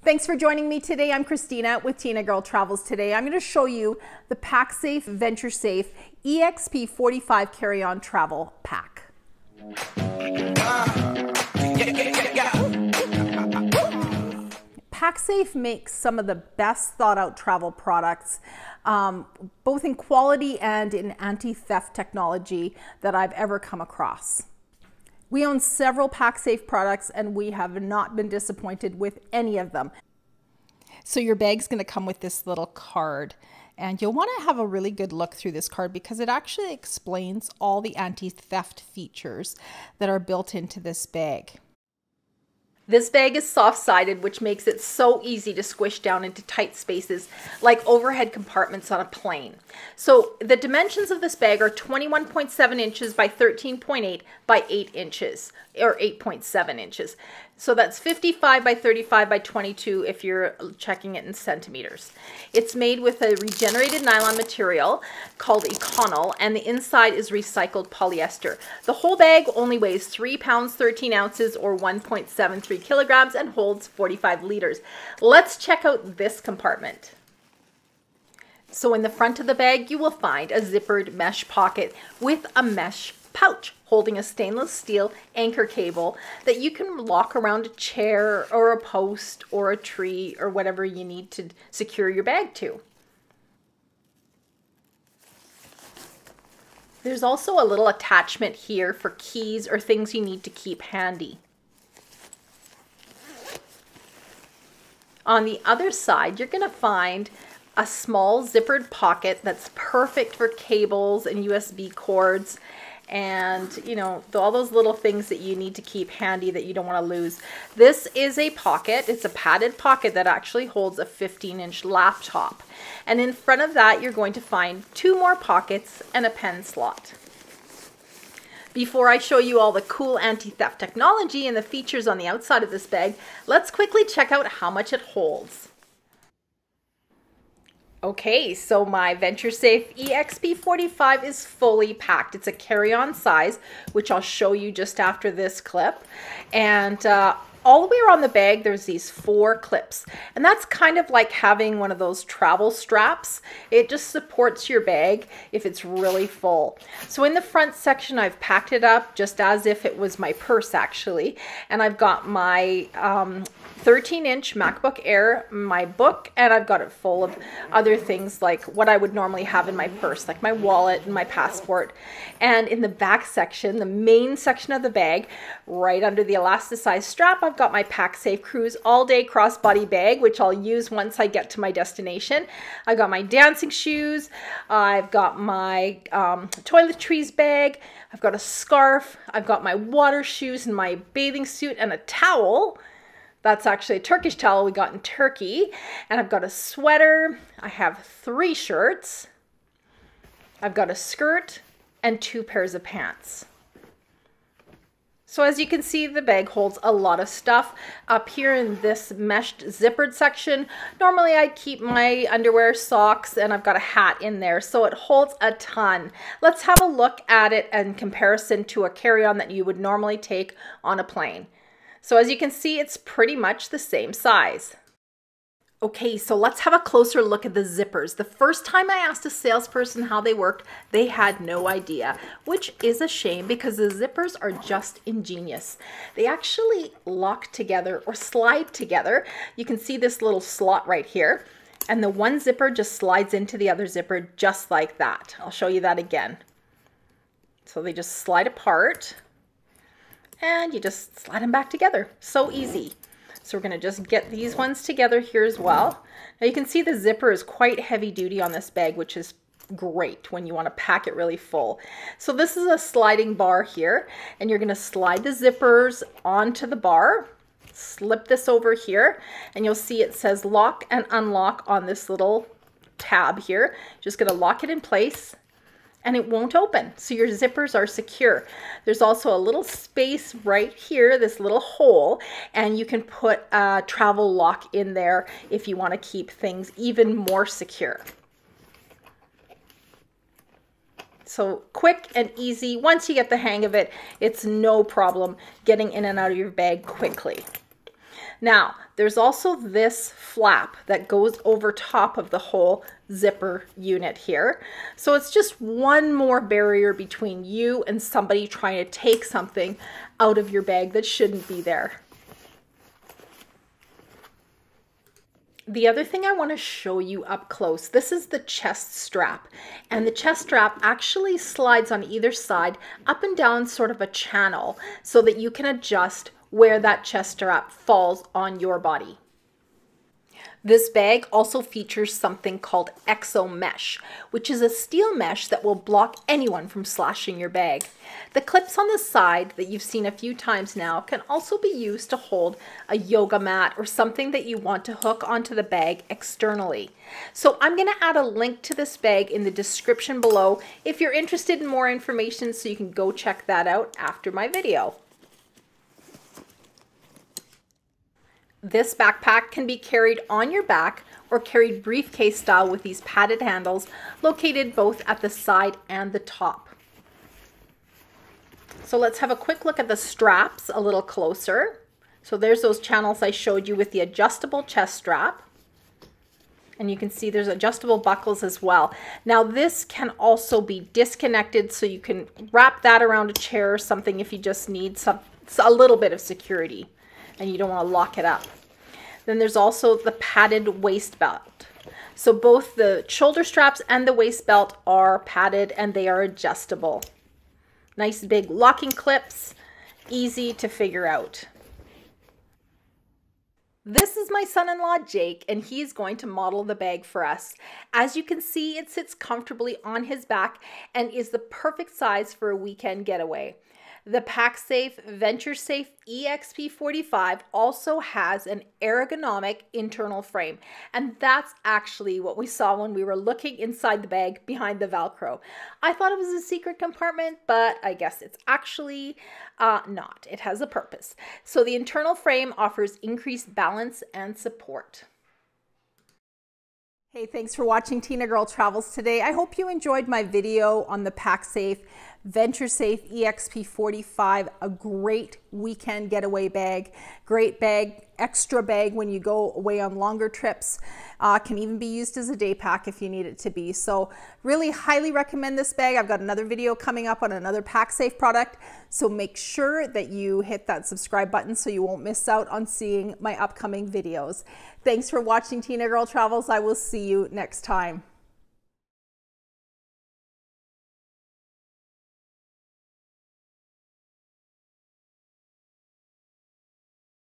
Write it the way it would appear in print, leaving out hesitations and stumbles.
Thanks for joining me today. I'm Christina with Tinagirl Travels. Today I'm going to show you the Pacsafe Venturesafe EXP45 carry-on travel pack. Pacsafe makes some of the best thought out travel products, both in quality and in anti-theft technology that I've ever come across. We own several Pacsafe products and we have not been disappointed with any of them. So your bag's going to come with this little card, and you'll want to have a really good look through this card because it actually explains all the anti-theft features that are built into this bag. This bag is soft-sided, which makes it so easy to squish down into tight spaces like overhead compartments on a plane. So the dimensions of this bag are 21.7 inches by 13.8 by 8 inches, or 8.7 inches. So that's 55 by 35 by 22 if you're checking it in centimeters. It's made with a regenerated nylon material called eXomesh, and the inside is recycled polyester. The whole bag only weighs 3 pounds 13 ounces or 1.73 kilograms and holds 45 liters. Let's check out this compartment. So in the front of the bag you will find a zippered mesh pocket with a mesh pouch holding a stainless steel anchor cable that you can lock around a chair or a post or a tree or whatever you need to secure your bag to. There's also a little attachment here for keys or things you need to keep handy. On the other side, you're going to find a small zippered pocket that's perfect for cables and USB cords and, you know, all those little things that you need to keep handy that you don't want to lose. This is a pocket. It's a padded pocket that actually holds a 15-inch laptop. And in front of that, you're going to find 2 more pockets and a pen slot. Before I show you all the cool anti-theft technology and the features on the outside of this bag, let's quickly check out how much it holds. Okay, so my Venturesafe EXP45 is fully packed. It's a carry-on size, which I'll show you just after this clip. And all the way around the bag, there's these 4 clips. And that's kind of like having one of those travel straps. It just supports your bag if it's really full. So in the front section, I've packed it up just as if it was my purse, actually. And I've got my 13-inch MacBook Air, my book, and I've got it full of other things like what I would normally have in my purse, like my wallet and my passport. And in the back section, the main section of the bag, right under the elasticized strap, I've got my Pacsafe Cruise all-day crossbody bag, which I'll use once I get to my destination. I've got my dancing shoes, I've got my toiletries bag, I've got a scarf, I've got my water shoes and my bathing suit and a towel. That's actually a Turkish towel we got in Turkey. And I've got a sweater. I have 3 shirts. I've got a skirt and 2 pairs of pants. So as you can see, the bag holds a lot of stuff. Up here in this meshed zippered section, normally I keep my underwear, socks, and I've got a hat in there. So it holds a ton. Let's have a look at it in comparison to a carry-on that you would normally take on a plane. So as you can see, it's pretty much the same size. Okay, so let's have a closer look at the zippers. The first time I asked a salesperson how they worked, they had no idea, which is a shame because the zippers are just ingenious. They actually lock together or slide together. You can see this little slot right here, and the one zipper just slides into the other zipper just like that. I'll show you that again. So they just slide apart. And you just slide them back together. So easy. So we're going to just get these ones together here as well. Now you can see the zipper is quite heavy duty on this bag, which is great when you want to pack it really full. So this is a sliding bar here, and you're going to slide the zippers onto the bar. Slip this over here, and you'll see it says lock and unlock on this little tab here. Just going to lock it in place. And it won't open, so your zippers are secure. There's also a little space right here, this little hole, and you can put a travel lock in there if you want to keep things even more secure. So quick and easy. Once you get the hang of it, it's no problem getting in and out of your bag quickly. Now, there's also this flap that goes over top of the whole zipper unit here. So it's just one more barrier between you and somebody trying to take something out of your bag that shouldn't be there. The other thing I want to show you up close, this is the chest strap, and the chest strap actually slides on either side up and down sort of a channel so that you can adjust where that chest strap falls on your body. This bag also features something called eXomesh, which is a steel mesh that will block anyone from slashing your bag. The clips on the side that you've seen a few times now can also be used to hold a yoga mat or something that you want to hook onto the bag externally. So I'm going to add a link to this bag in the description below if you're interested in more information, so you can go check that out after my video. This backpack can be carried on your back or carried briefcase style with these padded handles located both at the side and the top. So let's have a quick look at the straps a little closer. So there's those channels I showed you with the adjustable chest strap. And you can see there's adjustable buckles as well. Now this can also be disconnected, so you can wrap that around a chair or something if you just need a little bit of security and you don't want to lock it up. Then there's also the padded waist belt. So both the shoulder straps and the waist belt are padded and they are adjustable. Nice big locking clips, easy to figure out. This is my son-in-law Jake, and he's going to model the bag for us. As you can see, it sits comfortably on his back and is the perfect size for a weekend getaway. The Pacsafe Venturesafe EXP45 also has an ergonomic internal frame, and that's actually what we saw when we were looking inside the bag behind the Velcro. I thought it was a secret compartment, but I guess it's actually not. It has a purpose. So the internal frame offers increased balance and support. Hey, thanks for watching Tinagirl Travels today. I hope you enjoyed my video on the Pacsafe Venturesafe EXP45, a great weekend getaway bag. Great bag, extra bag when you go away on longer trips. Can even be used as a day pack if you need it to be. So really highly recommend this bag. I've got another video coming up on another Pacsafe product. So make sure that you hit that subscribe button so you won't miss out on seeing my upcoming videos. Thanks for watching Tinagirl Travels. I will see you next time.